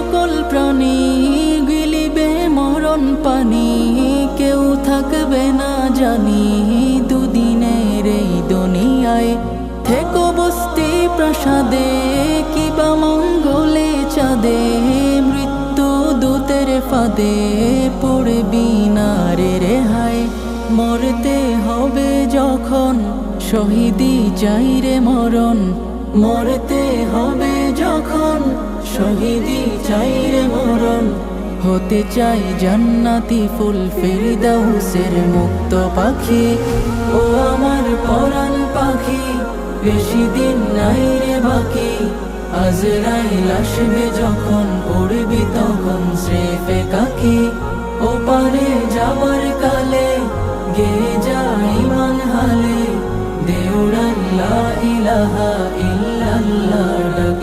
সকল প্রাণী গিলিবে মরণ পানি, কেউ থাকবে না জানি দুদিনের এই দুনিয়ায়। থেকো বস্তি প্রাসাদে কিবা মঙ্গলে চাঁদে, মৃত্যু দূতের ফাঁদে পড়বি না রে রেহাই। মরতে হবে যখন শহীদি চাই রে মরণ, মরতে হবে যখন শহীদি চাই রে মরণ। হতে চাই জান্নাতি ফুল ফেরদাউসের মুক্ত পাখি, ও আমার পরাণ পাখি বেশি দিন নাই রে বাকি। আজরাইল আসবে যখন উড়বি তখন স্রেফে কাকি, ও পারে যাওয়ার কালে গে যাই ইমান হালে, দে উড়ান লা ইলাহা ইল্লাল্লাহ।